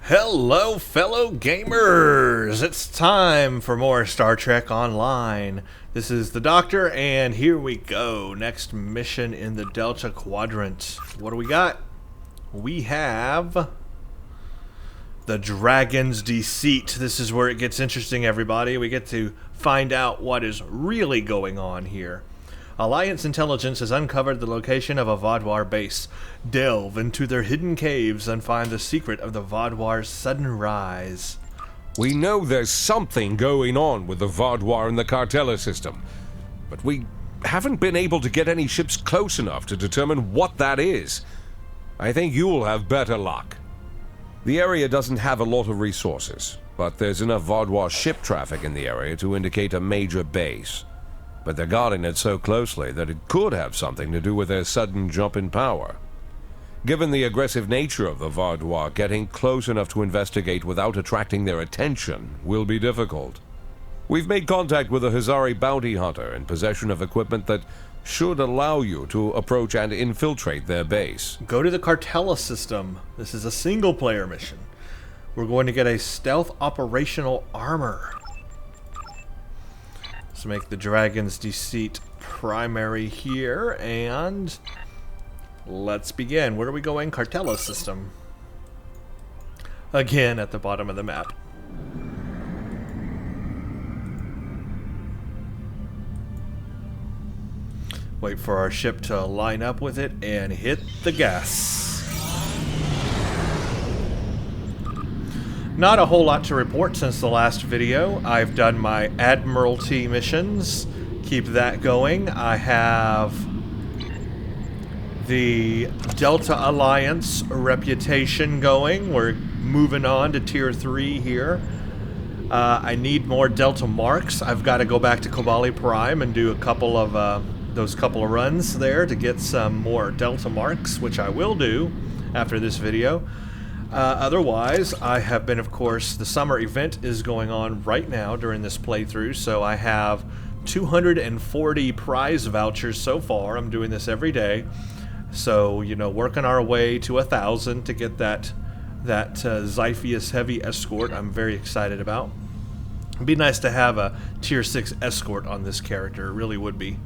Hello, fellow gamers! It's time for more Star Trek Online. This is the Doctor, and here we go. Next mission in the Delta Quadrant. What do we got? We have the Dragon's Deceit. This is where it gets interesting, everybody. We get to find out what is really going on here. Alliance intelligence has uncovered the location of a Vaadwaur base. Delve into their hidden caves and find the secret of the Vaadwaur's sudden rise. We know there's something going on with the Vaadwaur and the Cartella system, but we haven't been able to get any ships close enough to determine what that is. I think you'll have better luck. The area doesn't have a lot of resources, but there's enough Vaadwaur ship traffic in the area to indicate a major base. But they're guarding it so closely that it could have something to do with their sudden jump in power. Given the aggressive nature of the Vaadwaur, getting close enough to investigate without attracting their attention will be difficult. We've made contact with a Hazari bounty hunter in possession of equipment that should allow you to approach and infiltrate their base. Go to the Cartella system. This is a single-player mission. We're going to get a stealth operational armor. Let's make the Dragon's Deceit primary here, and let's begin. Where are we going? Cartella system. Again, at the bottom of the map. Wait for our ship to line up with it and hit the gas. Not a whole lot to report since the last video. I've done my Admiralty missions. Keep that going. I have the Delta Alliance reputation going. We're moving on to Tier 3 here. I need more Delta marks. I've got to go back to Kobali Prime and do a couple of those couple of runs there to get some more Delta marks, which I will do after this video. Otherwise, I have been, of course, the summer event is going on right now during this playthrough, so I have 240 prize vouchers so far. I'm doing this every day, so, you know, working our way to 1,000 to get that Xiphias Heavy escort I'm very excited about. It'd be nice to have a Tier 6 escort on this character, it really would be.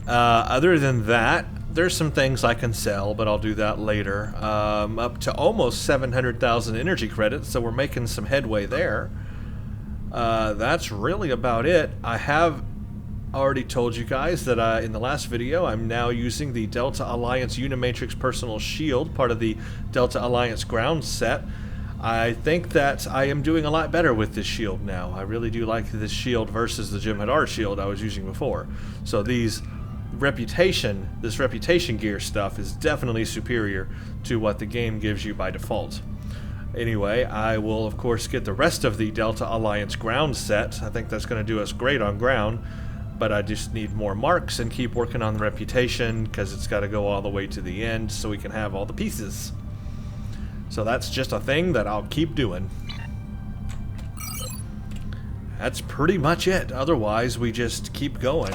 Other than that, there's some things I can sell, but I'll do that later. Up to almost 700,000 energy credits, so we're making some headway there. That's really about it. I have already told you guys that in the last video, I'm now using the Delta Alliance Unimatrix Personal Shield, part of the Delta Alliance ground set. I think that I am doing a lot better with this shield now. I really do like this shield versus the Jem'Hadar shield I was using before. So this reputation gear stuff is definitely superior to what the game gives you by default. Anyway, I will of course get the rest of the Delta Alliance ground set. I think that's going to do us great on ground, but I just need more marks and keep working on the reputation because it's got to go all the way to the end so we can have all the pieces. So that's just a thing that I'll keep doing. That's pretty much it. Otherwise, we just keep going,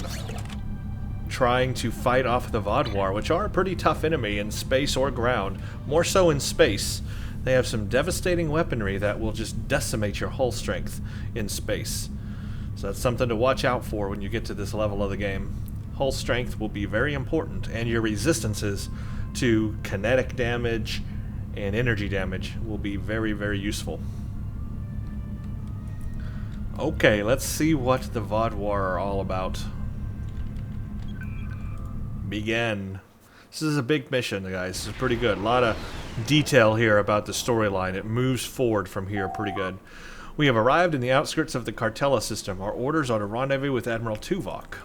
trying to fight off the Vaadwaur, which are a pretty tough enemy in space or ground. More so in space. They have some devastating weaponry that will just decimate your hull strength in space. So that's something to watch out for when you get to this level of the game. Hull strength will be very important, and your resistances to kinetic damage and energy damage will be very, very useful. Okay, let's see what the Vaadwaur are all about. Begin. This is a big mission, guys. This is pretty good. A lot of detail here about the storyline. It moves forward from here pretty good. We have arrived in the outskirts of the Cartella system. Our orders are to rendezvous with Admiral Tuvok,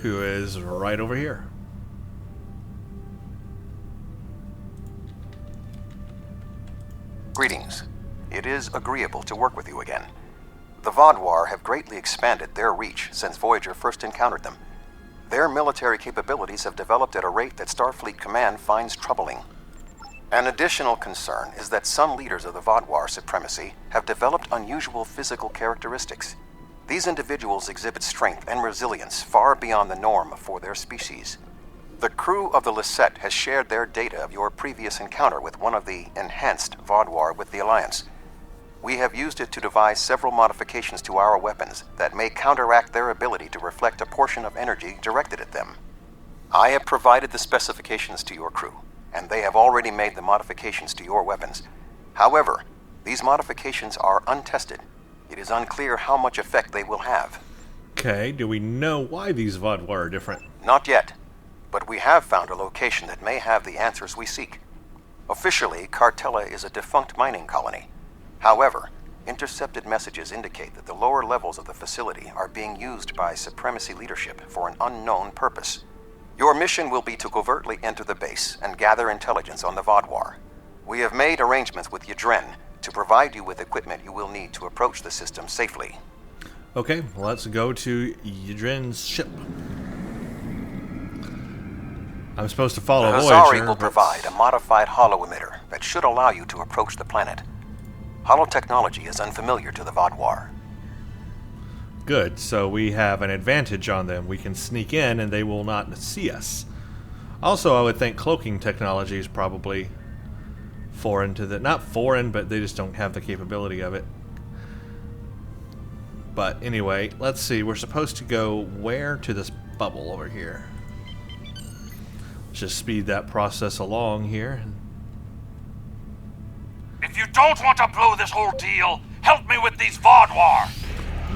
who is right over here. Greetings. It is agreeable to work with you again. The Vaadwaur have greatly expanded their reach since Voyager first encountered them. Their military capabilities have developed at a rate that Starfleet Command finds troubling. An additional concern is that some leaders of the Vaadwaur supremacy have developed unusual physical characteristics. These individuals exhibit strength and resilience far beyond the norm for their species. The crew of the Deceit has shared their data of your previous encounter with one of the enhanced Vaudouar with the Alliance. We have used it to devise several modifications to our weapons that may counteract their ability to reflect a portion of energy directed at them. I have provided the specifications to your crew, and they have already made the modifications to your weapons. However, these modifications are untested. It is unclear how much effect they will have. Okay, do we know why these Vaudouar are different? Not yet, but we have found a location that may have the answers we seek. Officially, Cartella is a defunct mining colony. However, intercepted messages indicate that the lower levels of the facility are being used by Supremacy leadership for an unknown purpose. Your mission will be to covertly enter the base and gather intelligence on the Vaudouar. We have made arrangements with Yadren to provide you with equipment you will need to approach the system safely. Okay, let's go to Yadren's ship. I'm supposed to follow The Voyager. Hazari will provide a modified holo-emitter that should allow you to approach the planet. Holotechnology is unfamiliar to the Vaudouar. Good, so we have an advantage on them. We can sneak in and they will not see us. Also, I would think cloaking technology is probably foreign to the... Not foreign, but they just don't have the capability of it. But anyway, let's see. We're supposed to go where? To this bubble over here. Let's just speed that process along here. If you don't want to blow this whole deal, help me with these Vaudouar!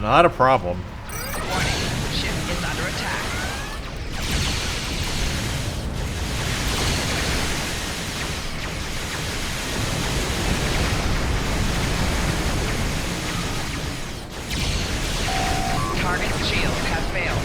Not a problem. Warning, ship is under attack. Target's shields have failed.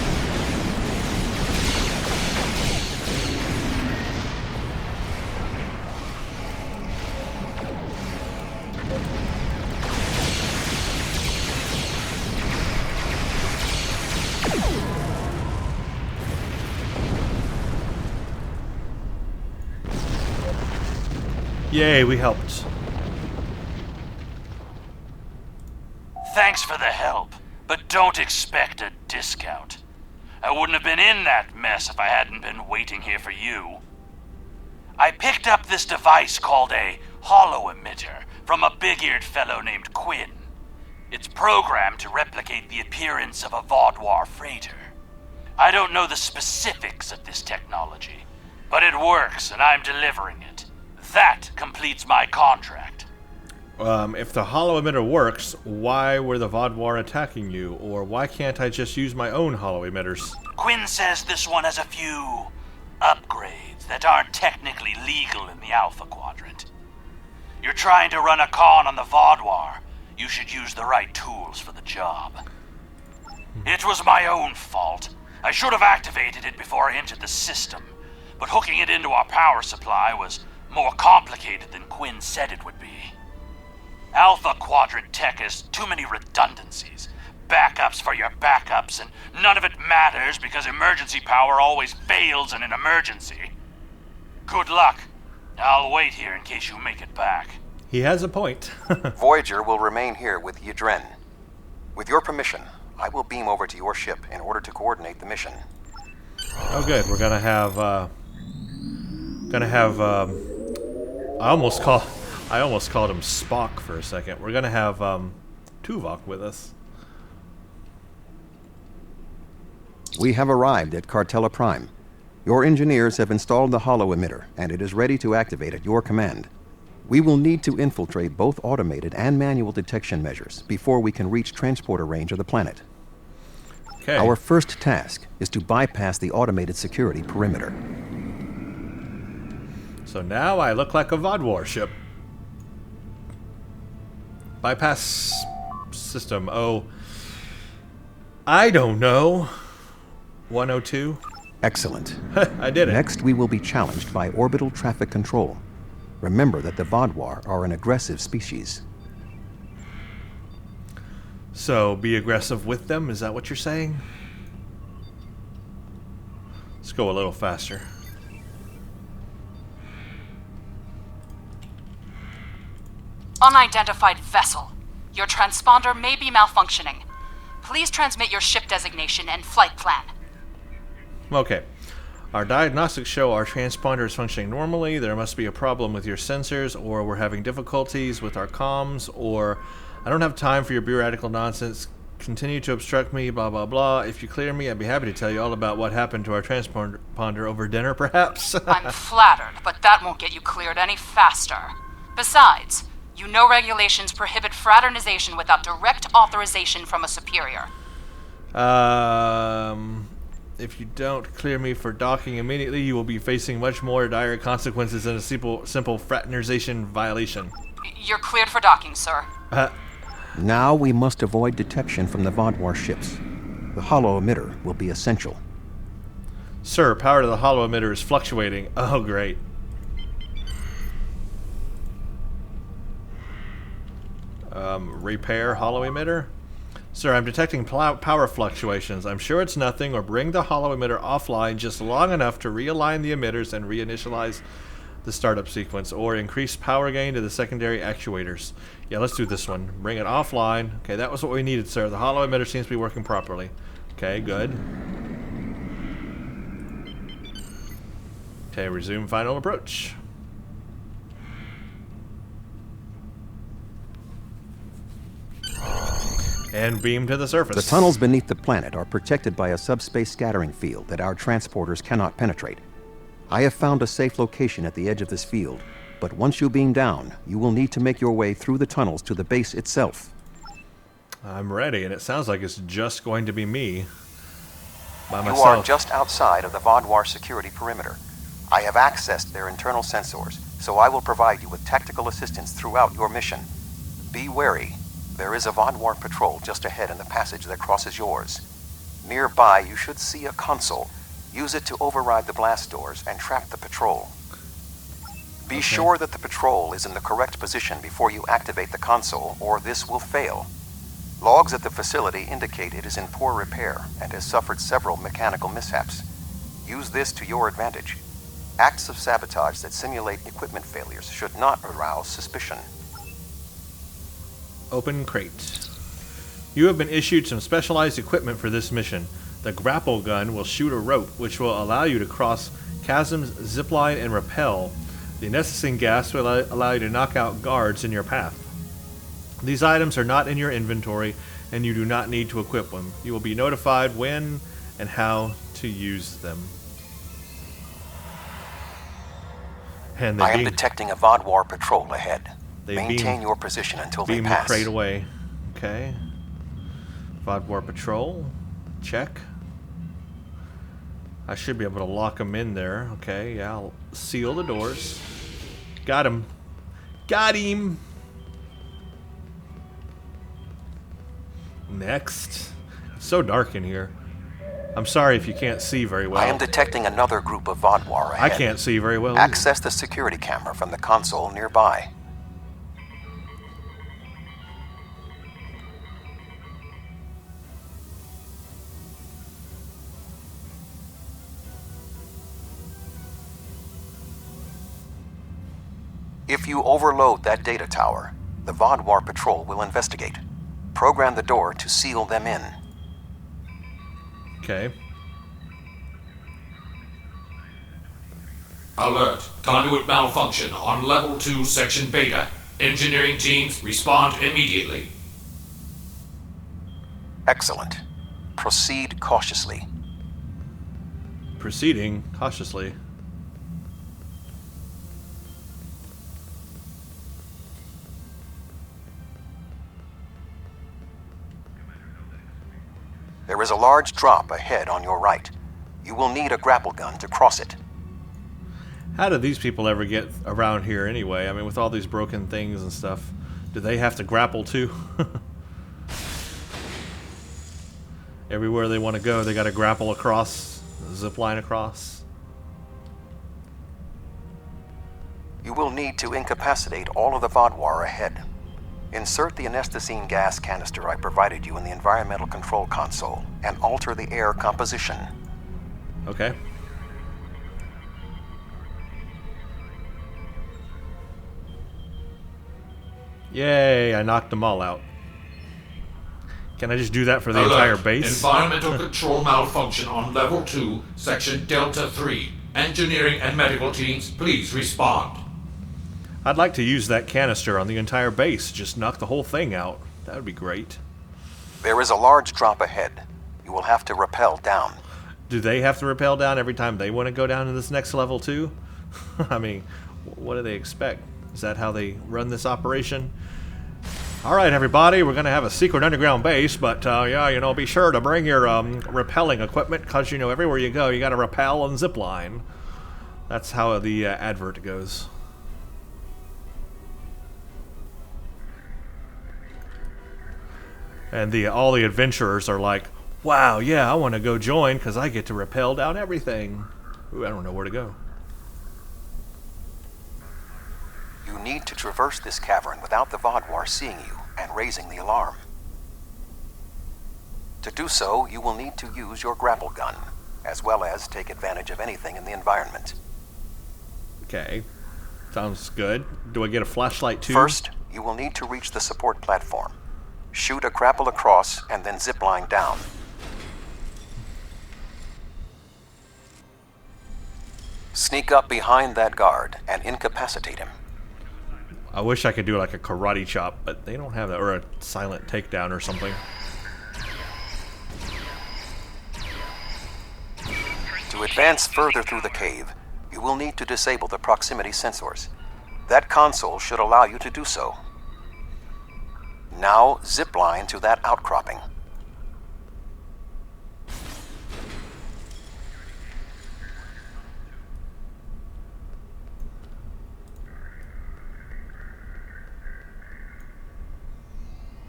Yay, we helped. Thanks for the help, but don't expect a discount. I wouldn't have been in that mess if I hadn't been waiting here for you. I picked up this device called a holo-emitter from a big-eared fellow named Quinn. It's programmed to replicate the appearance of a Vaudouar freighter. I don't know the specifics of this technology, but it works and I'm delivering it. That completes my contract. If the holo emitter works, why were the Vaudouar attacking you? Or why can't I just use my own holo emitters? Quinn says this one has a few upgrades that aren't technically legal in the Alpha Quadrant. You're trying to run a con on the Vaudouar. You should use the right tools for the job. It was my own fault. I should have activated it before I entered the system, but hooking it into our power supply was more complicated than Quinn said it would be. Alpha Quadrant tech has too many redundancies. Backups for your backups, and none of it matters because emergency power always fails in an emergency. Good luck. I'll wait here in case you make it back. He has a point. Voyager will remain here with Yadren. With your permission, I will beam over to your ship in order to coordinate the mission. Oh, good. We're gonna have. I almost called him Spock for a second. We're gonna have Tuvok with us. We have arrived at Cartella Prime. Your engineers have installed the holo-emitter, and it is ready to activate at your command. We will need to infiltrate both automated and manual detection measures before we can reach transporter range of the planet. Okay. Our first task is to bypass the automated security perimeter. So now I look like a Vaudouar ship. Bypass system. Oh, I don't know. 102. Excellent. I did it. Next, we will be challenged by orbital traffic control. Remember that the Vaudouar are an aggressive species. So be aggressive with them. Is that what you're saying? Let's go a little faster. Unidentified vessel. Your transponder may be malfunctioning. Please transmit your ship designation and flight plan. Okay. Our diagnostics show our transponder is functioning normally. There must be a problem with your sensors, or we're having difficulties with our comms, or I don't have time for your bureaucratical nonsense. Continue to obstruct me, blah, blah, blah. If you clear me, I'd be happy to tell you all about what happened to our transponder over dinner, perhaps. I'm flattered, but that won't get you cleared any faster. Besides, you know regulations prohibit fraternization without direct authorization from a superior. If you don't clear me for docking immediately, you will be facing much more dire consequences than a simple fraternization violation. You're cleared for docking, sir. Now we must avoid detection from the Vodwar ships. The hollow emitter will be essential. Sir, power to the hollow emitter is fluctuating. Oh, great. Repair hollow emitter? Sir, I'm detecting power fluctuations. I'm sure it's nothing, or bring the hollow emitter offline just long enough to realign the emitters and reinitialize the startup sequence, or increase power gain to the secondary actuators. Yeah, let's do this one. Bring it offline. Okay, that was what we needed, sir. The hollow emitter seems to be working properly. Okay, good. Okay, resume final approach. And beam to the surface. The tunnels beneath the planet are protected by a subspace scattering field that our transporters cannot penetrate. I have found a safe location at the edge of this field, but once you beam down, you will need to make your way through the tunnels to the base itself. I'm ready, and it sounds like it's just going to be me. By myself. You are just outside of the Vodwar security perimeter. I have accessed their internal sensors, so I will provide you with tactical assistance throughout your mission. Be wary. There is a Vodwar patrol just ahead in the passage that crosses yours. Nearby, you should see a console. Use it to override the blast doors and trap the patrol. Be sure that the patrol is in the correct position before you activate the console, or this will fail. Logs at the facility indicate it is in poor repair and has suffered several mechanical mishaps. Use this to your advantage. Acts of sabotage that simulate equipment failures should not arouse suspicion. Open crate. You have been issued some specialized equipment for this mission. The grapple gun will shoot a rope, which will allow you to cross chasms, zipline, and rappel. The anesthetizing gas will allow you to knock out guards in your path. These items are not in your inventory, and you do not need to equip them. You will be notified when and how to use them. And I am detecting a Vodwar patrol ahead. They Maintain your position until they beam pass. the crate away. Okay. Vodwar patrol. Check. I should be able to lock them in there. Okay, yeah, I'll seal the doors. Got him. Got him! Next. It's so dark in here. I'm sorry if you can't see very well. I am detecting another group of Vodwar ahead. I can't see very well either. Access the security camera from the console nearby. If you overload that data tower, the Vodwar patrol will investigate. Program the door to seal them in. Okay. Alert. Conduit malfunction on Level 2, Section Beta. Engineering teams, respond immediately. Excellent. Proceed cautiously. Proceeding cautiously. There is a large drop ahead on your right. You will need a grapple gun to cross it. How do these people ever get around here anyway? I mean, with all these broken things and stuff. Do they have to grapple too? Everywhere they want to go, they got to grapple across, zip line across. You will need to incapacitate all of the Vodwar ahead. Insert the anesthetizing gas canister I provided you in the environmental control console and alter the air composition. Okay. Yay, I knocked them all out. Can I just do that for the entire base? Environmental control malfunction on level 2, section Delta 3. Engineering and medical teams, please respond. I'd like to use that canister on the entire base. Just knock the whole thing out. That would be great. There is a large drop ahead. You will have to rappel down. Do they have to rappel down every time they want to go down to this next level too? I mean, what do they expect? Is that how they run this operation? Alright everybody, we're going to have a secret underground base, but yeah, you know, be sure to bring your rappelling equipment, because, you know, everywhere you go, you got to rappel and zip line. That's how the advert goes. And all the adventurers are like, wow, yeah, I want to go join because I get to rappel down everything. Ooh, I don't know where to go. You need to traverse this cavern without the Vodwar seeing you and raising the alarm. To do so, you will need to use your grapple gun, as well as take advantage of anything in the environment. Okay. Sounds good. Do I get a flashlight too? First, you will need to reach the support platform. Shoot a grapple across and then zipline down. Sneak up behind that guard and incapacitate him. I wish I could do like a karate chop, but they don't have that, or a silent takedown or something. To advance further through the cave, you will need to disable the proximity sensors. That console should allow you to do so. Now zipline to that outcropping.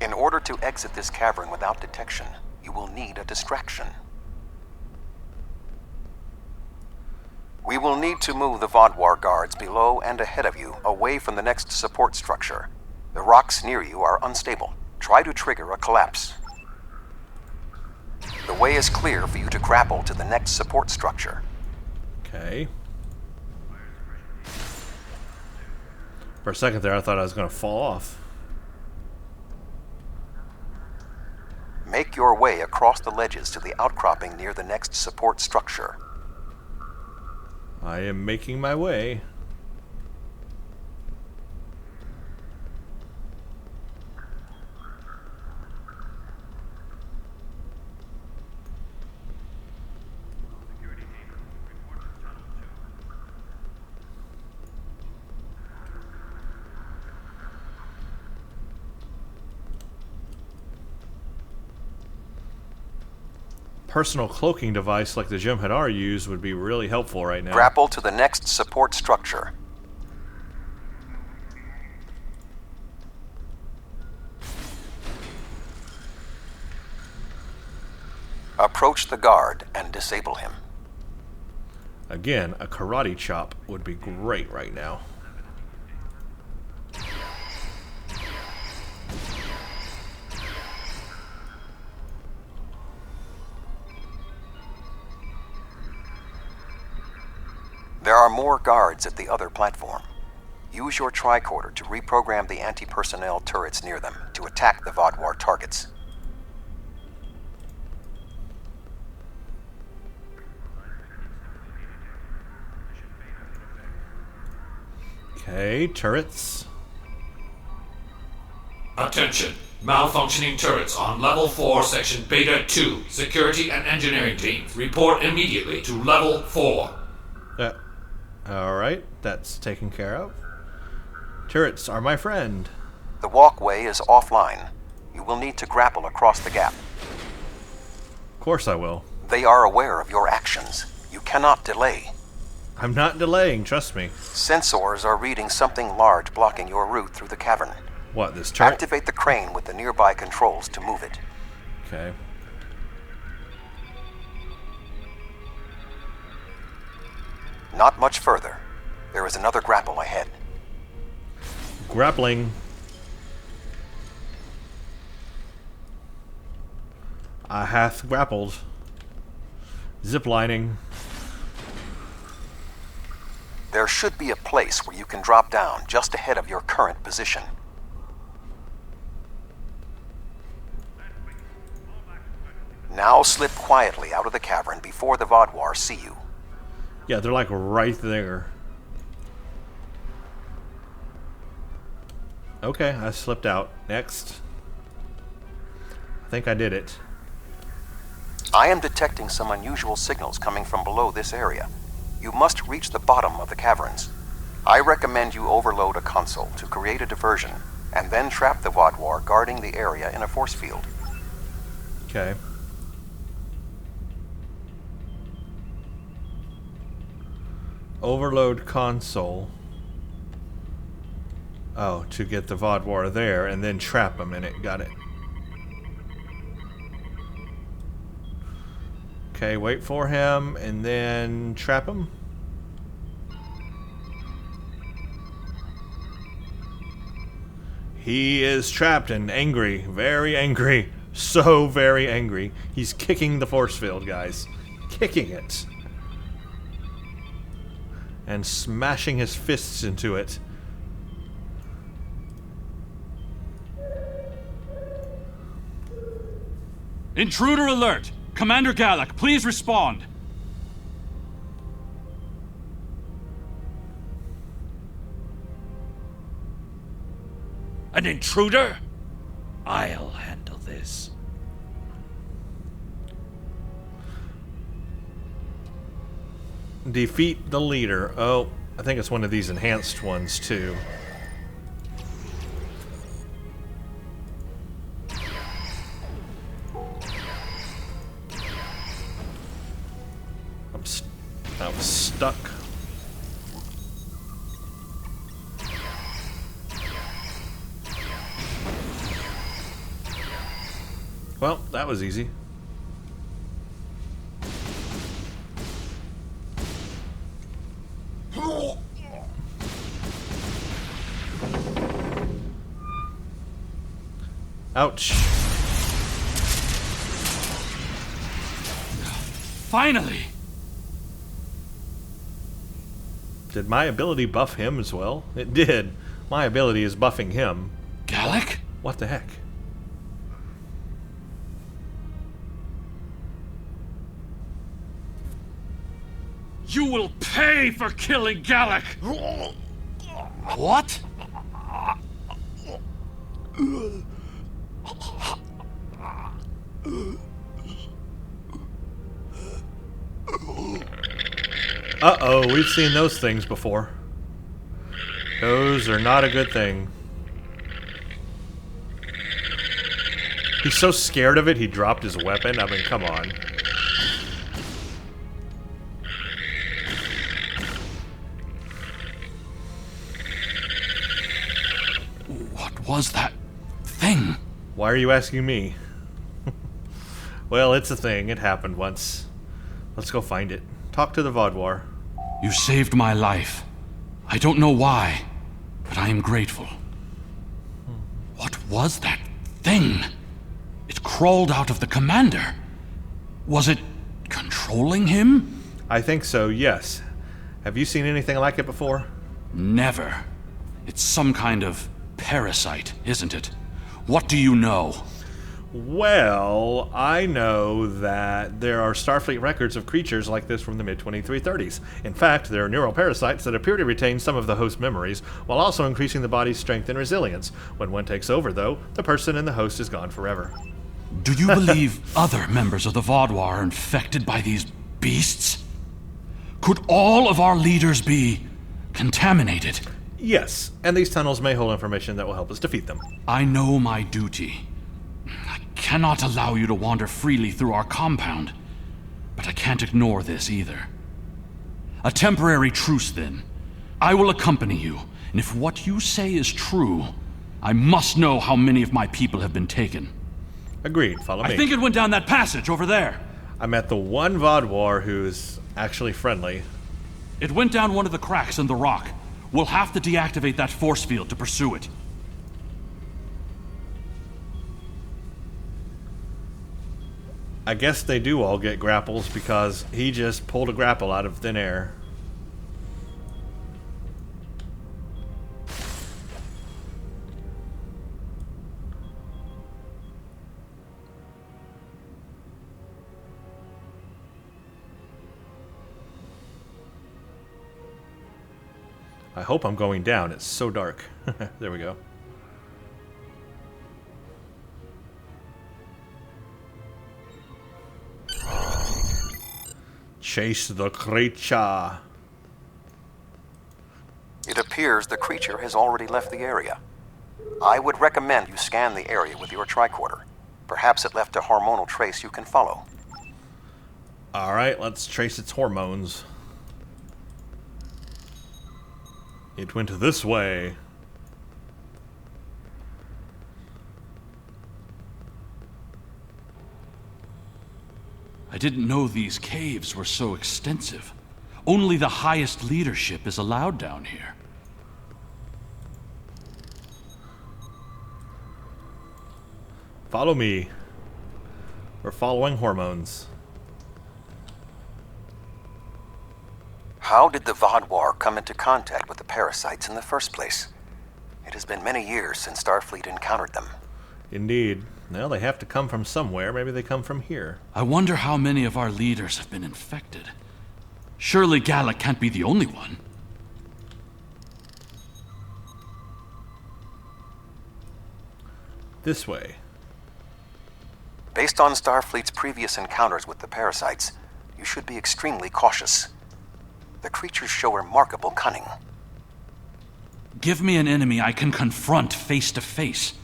In order to exit this cavern without detection, you will need a distraction. We will need to move the Vodwar guards below and ahead of you, away from the next support structure. The rocks near you are unstable. Try to trigger a collapse. The way is clear for you to grapple to the next support structure. Okay. For a second there, I thought I was going to fall off. Make your way across the ledges to the outcropping near the next support structure. I am making my way. Personal cloaking device like the Jem'Hadar used would be really helpful right now. Grapple to the next support structure. Approach the guard and disable him. Again, a karate chop would be great right now. There are more guards at the other platform. Use your tricorder to reprogram the anti-personnel turrets near them to attack the Vodwar targets. Okay, turrets. Attention. Malfunctioning turrets on level 4, section Beta 2. Security and engineering teams, report immediately to level 4. Alright, that's taken care of. Turrets are my friend. The walkway is offline. You will need to grapple across the gap. Of course I will. They are aware of your actions. You cannot delay. I'm not delaying, trust me. Sensors are reading something large blocking your route through the cavern. What, this turret? Activate the crane with the nearby controls to move it. Okay. Not much further. There is another grapple ahead. Grappling. I hath grappled. Ziplining. There should be a place where you can drop down just ahead of your current position. Now slip quietly out of the cavern before the Vaadwaur see you. Yeah, they're like right there. Okay, I slipped out. Next. I think I did it. I am detecting some unusual signals coming from below this area. You must reach the bottom of the caverns. I recommend you overload a console to create a diversion, and then trap the Vaadwaur guarding the area in a force field. Okay. Overload console. Oh, to get the Vaadwaur there, and then trap him in it. Got it. Okay, wait for him, and then trap him. He is trapped and angry. Very angry. So very angry. He's kicking the force field, guys. Kicking it. And smashing his fists into it. Intruder alert! Commander Gallic, please respond. An intruder? I'll handle this. Defeat the leader. Oh, I think it's one of these enhanced ones, too. I'm stuck. Well, that was easy. Ouch. Finally! Did my ability buff him as well? It did. My ability is buffing him. Gallic? What the heck? You will pay for killing Gallic! What? Uh-oh, we've seen those things before. Those are not a good thing. He's so scared of it, he dropped his weapon. I mean, come on. What was that thing? Why are you asking me? Well, it's a thing. It happened once. Let's go find it. Talk to the Vaadwaur. You saved my life. I don't know why, but I am grateful. What was that thing? It crawled out of the commander. Was it controlling him? I think so, yes. Have you seen anything like it before? Never. It's some kind of parasite, isn't it? What do you know? Well, I know that there are Starfleet records of creatures like this from the mid-2330s. In fact, there are neuroparasites that appear to retain some of the host memories, while also increasing the body's strength and resilience. When one takes over, though, the person and the host is gone forever. Do you believe other members of the Vaadwaur are infected by these beasts? Could all of our leaders be contaminated? Yes, and these tunnels may hold information that will help us defeat them. I know my duty. I cannot allow you to wander freely through our compound, but I can't ignore this either. A temporary truce, then. I will accompany you, and if what you say is true, I must know how many of my people have been taken. Agreed, follow me. I think it went down that passage over there. I met the one Vaadwaur who's actually friendly. It went down one of the cracks in the rock. We'll have to deactivate that force field to pursue it. I guess they do all get grapples because he just pulled a grapple out of thin air. I hope I'm going down. It's so dark. There we go. Chase the creature. It appears the creature has already left the area. I would recommend you scan the area with your tricorder. Perhaps it left a hormonal trace you can follow. Alright, let's trace its hormones. It went this way. I didn't know these caves were so extensive. Only the highest leadership is allowed down here. Follow me. We're following hormones. How did the Vodwar come into contact with the parasites in the first place? It has been many years since Starfleet encountered them. Indeed. Well, they have to come from somewhere. Maybe they come from here. I wonder how many of our leaders have been infected. Surely Gallic can't be the only one. This way. Based on Starfleet's previous encounters with the parasites, you should be extremely cautious. The creatures show remarkable cunning. Give me an enemy I can confront face to face.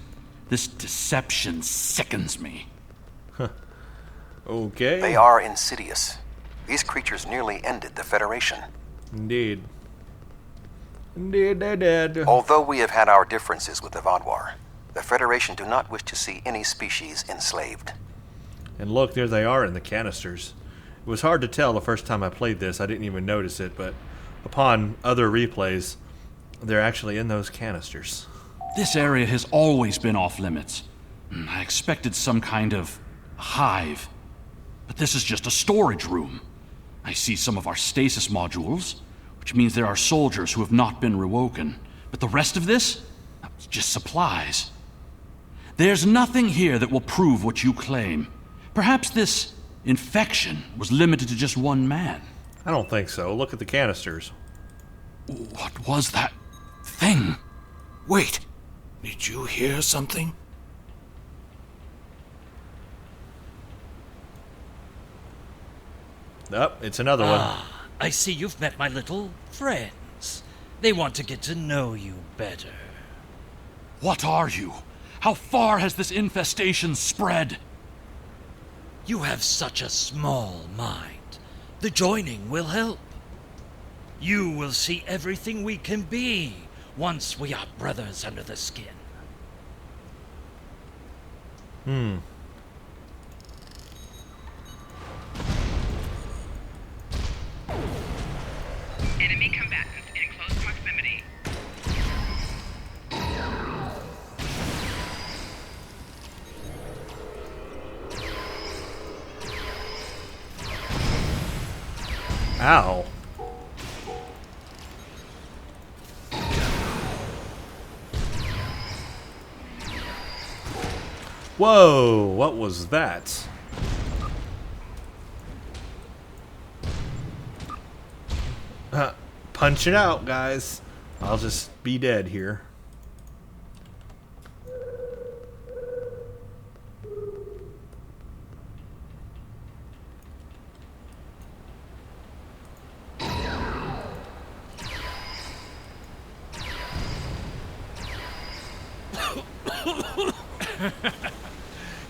This deception sickens me. Okay. They are insidious. These creatures nearly ended the Federation. Indeed. Indeed they did. Although we have had our differences with the Vodwar, the Federation do not wish to see any species enslaved. And look, there they are in the canisters. It was hard to tell the first time I played this. I didn't even notice it, but upon other replays, they're actually in those canisters. This area has always been off limits. I expected some kind of hive. But this is just a storage room. I see some of our stasis modules, which means there are soldiers who have not been rewoken. But the rest of this? It's just supplies. There's nothing here that will prove what you claim. Perhaps this infection was limited to just one man. I don't think so. Look at the canisters. What was that thing? Wait, did you hear something? Oh, it's another one. I see you've met my little friends. They want to get to know you better. What are you? How far has this infestation spread? You have such a small mind. The joining will help. You will see everything we can be once we are brothers under the skin. Enemy combatants in close proximity. Ow. Whoa, what was that? Punch it out, guys. I'll just be dead here.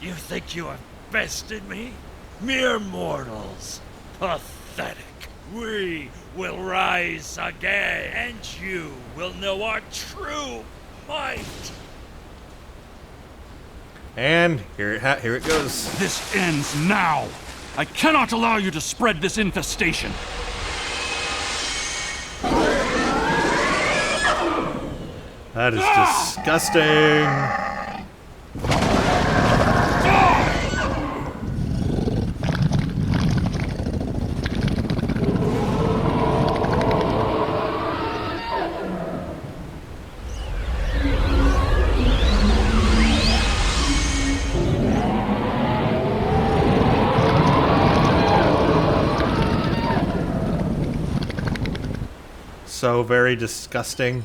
You think you have bested me? Mere mortals. Pathetic. We will rise again, and you will know our true might. And here it goes. This ends now. I cannot allow you to spread this infestation. That is disgusting. so very disgusting.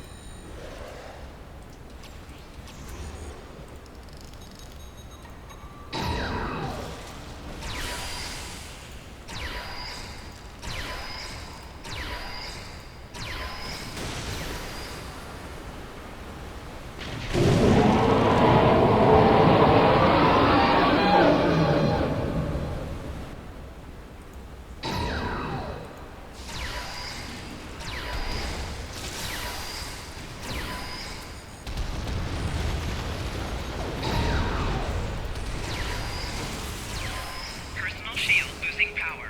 Personal shield losing power.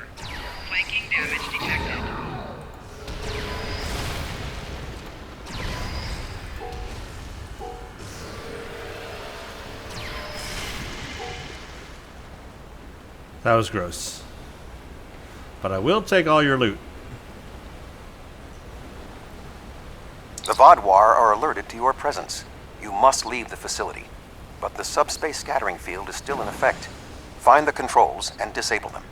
Flanking damage detected. That was gross. But I will take all your loot. The Vodwar are alerted to your presence. You must leave the facility. But the subspace scattering field is still in effect. Find the controls and disable them.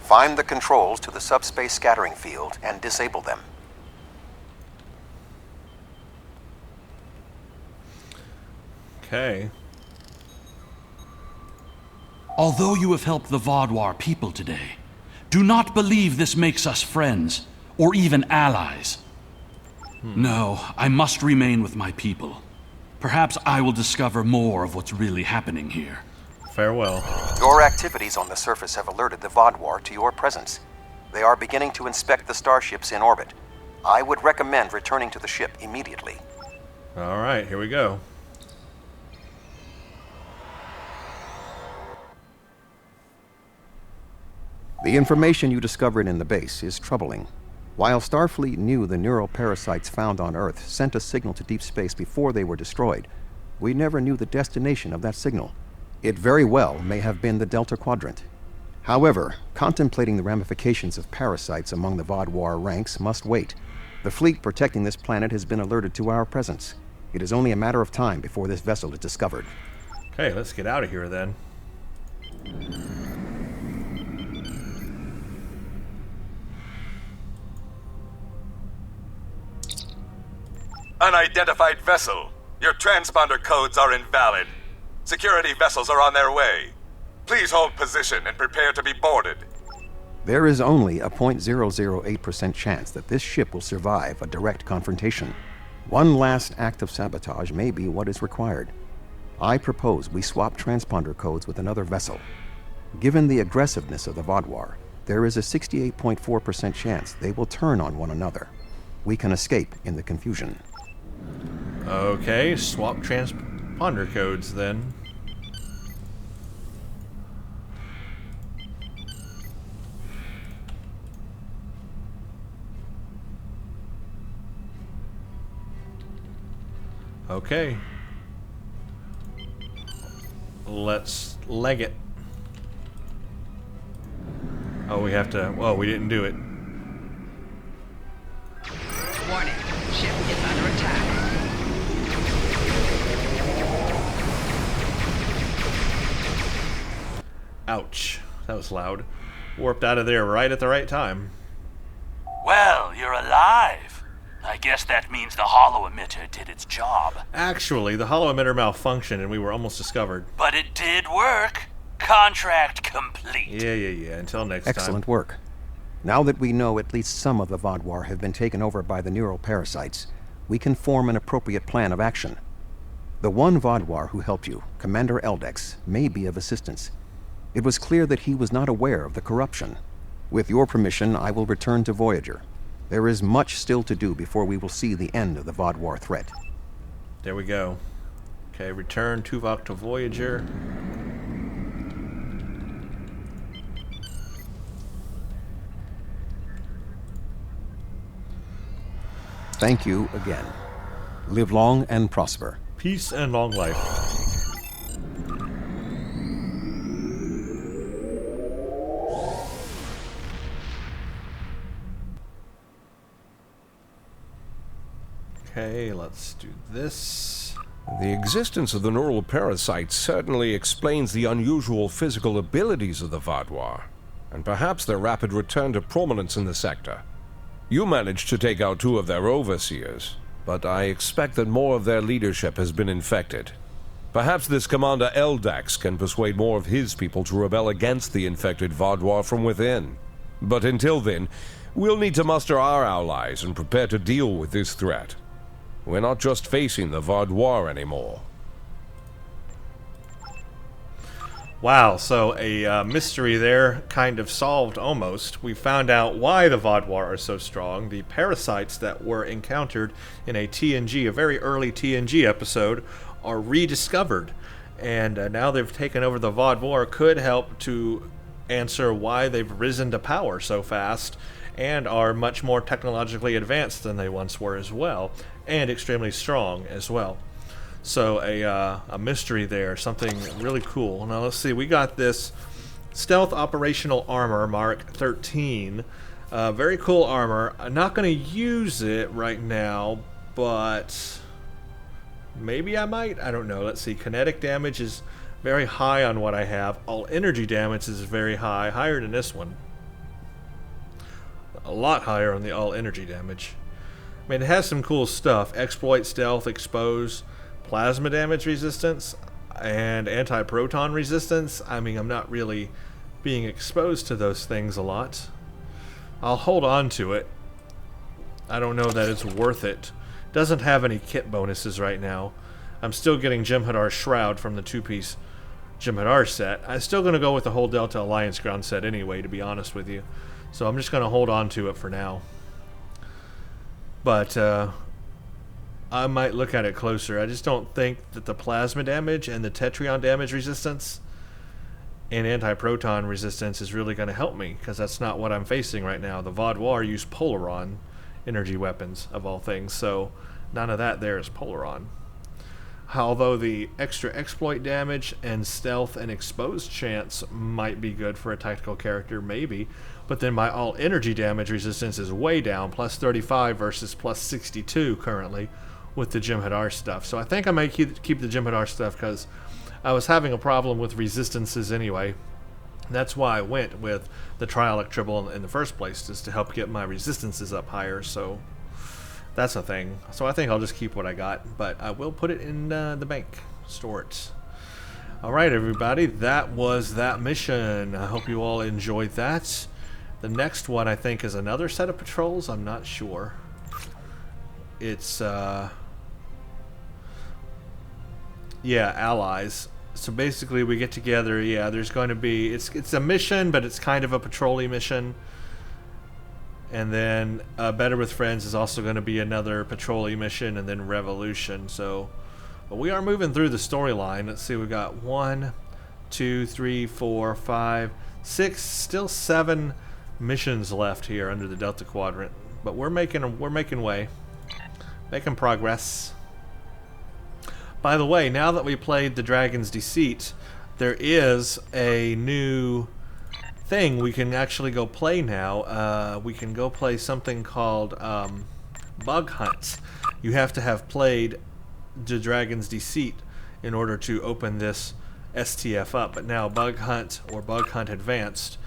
Find the controls to the subspace scattering field and disable them. Okay. Although you have helped the Vodwar people today, do not believe this makes us friends, or even allies. No, I must remain with my people. Perhaps I will discover more of what's really happening here. Farewell. Your activities on the surface have alerted the Vodwar to your presence. They are beginning to inspect the starships in orbit. I would recommend returning to the ship immediately. Alright, here we go. The information you discovered in the base is troubling. While Starfleet knew the neural parasites found on Earth sent a signal to deep space before they were destroyed, we never knew the destination of that signal. It very well may have been the Delta Quadrant. However, contemplating the ramifications of parasites among the Vodwar ranks must wait. The fleet protecting this planet has been alerted to our presence. It is only a matter of time before this vessel is discovered. Okay, let's get out of here then. Unidentified vessel. Your transponder codes are invalid. Security vessels are on their way. Please hold position and prepare to be boarded. There is only a 0.008% chance that this ship will survive a direct confrontation. One last act of sabotage may be what is required. I propose we swap transponder codes with another vessel. Given the aggressiveness of the Vodwar, there is a 68.4% chance they will turn on one another. We can escape in the confusion. Okay, swap transponder codes then. Okay. Let's leg it. Oh, we have to... Well, we didn't do it. Warning. Ship is under attack. Ouch. That was loud. Warped out of there right at the right time. Well, you're alive. I guess that means the holo emitter did its job. Actually, the holo emitter malfunctioned and we were almost discovered. But it did work. Contract complete. Yeah. Until next time. Excellent work. Now that we know at least some of the Vodwar have been taken over by the neural parasites, we can form an appropriate plan of action. The one Vodwar who helped you, Commander Eldex, may be of assistance. It was clear that he was not aware of the corruption. With your permission, I will return to Voyager. There is much still to do before we will see the end of the Vodwar threat. There we go. Okay, return Tuvok to Voyager. Thank you again. Live long and prosper. Peace and long life. Okay, let's do this. The existence of the neural parasites certainly explains the unusual physical abilities of the Vodwar, and perhaps their rapid return to prominence in the sector. You managed to take out 2 of their overseers, but I expect that more of their leadership has been infected. Perhaps this Commander Eldax can persuade more of his people to rebel against the infected Vaudois from within. But until then, we'll need to muster our allies and prepare to deal with this threat. We're not just facing the Vaudois anymore. Wow, so a mystery there kind of solved almost. We found out why the Vaudois are so strong. The parasites that were encountered in a TNG, a very early TNG episode, are rediscovered. And now they've taken over the Vaudois, could help to answer why they've risen to power so fast and are much more technologically advanced than they once were as well, and extremely strong as well. So a mystery there, something really cool. Now let's see, we got this Stealth Operational Armor Mark 13. Very cool armor. I'm not going to use it right now, but maybe I might. I don't know. Let's see, kinetic damage is very high on what I have. All energy damage is very high, higher than this one. A lot higher on the all energy damage. I mean, it has some cool stuff. Exploit, stealth, expose, plasma damage resistance, and anti-proton resistance. I mean, I'm not really being exposed to those things a lot. I'll hold on to it. I don't know that it's worth it. Doesn't have any kit bonuses right now. I'm still getting Jem'Hadar's Shroud from the 2-piece Jem'Hadar set. I'm still going to go with the whole Delta Alliance ground set anyway, to be honest with you. So I'm just going to hold on to it for now. But I might look at it closer. I just don't think that the plasma damage and the Tetrion damage resistance and anti-proton resistance is really going to help me, because that's not what I'm facing right now. The Vaudois use Polaron energy weapons, of all things, so none of that there is Polaron. Although the extra exploit damage and stealth and exposed chance might be good for a tactical character, maybe, but then my all energy damage resistance is way down, plus 35 versus plus 62 currently with the Jem'Hadar stuff. So I think I might keep the Jem'Hadar stuff, because I was having a problem with resistances anyway. That's why I went with the Trielectrible in the first place, just to help get my resistances up higher. So that's a thing. So I think I'll just keep what I got, but I will put it in the bank, store it. Alright everybody, that was that mission. I hope you all enjoyed that. The next one I think is another set of patrols. I'm not sure. It's yeah, allies. So basically we get together, yeah, there's going to be, it's a mission, but it's kind of a patrol-y mission. And then Better with Friends is also going to be another patrol-y mission, and then Revolution. So but we are moving through the storyline. Let's see, we got 1, 2, 3, 4, 5, 6, still 7 missions left here under the Delta Quadrant. But we're making way. Making progress. By the way, now that we played the Dragon's Deceit, there is a new thing we can actually go play now. We can go play something called Bug Hunt. You have to have played the Dragon's Deceit in order to open this STF up. But now Bug Hunt, or Bug Hunt Advanced,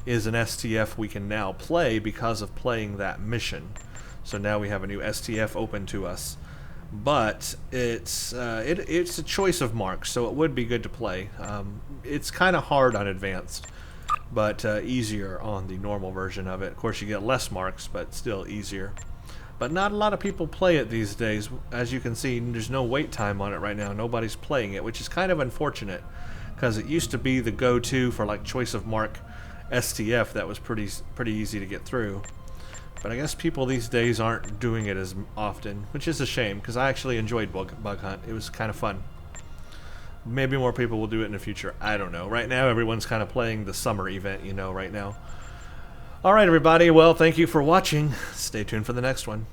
is an STF we can now play because of playing that mission. So now we have a new STF open to us. But it's a choice of marks, so it would be good to play. It's kind of hard on Advanced, but easier on the normal version of it. Of course, you get less marks, but still easier. But not a lot of people play it these days. As you can see, there's no wait time on it right now. Nobody's playing it, which is kind of unfortunate, because it used to be the go-to for like choice of mark STF that was pretty easy to get through. But I guess people these days aren't doing it as often, which is a shame, because I actually enjoyed Bug Hunt. It was kind of fun. Maybe more people will do it in the future. I don't know. Right now, everyone's kind of playing the summer event, you know, right now. Alright, everybody. Well, thank you for watching. Stay tuned for the next one.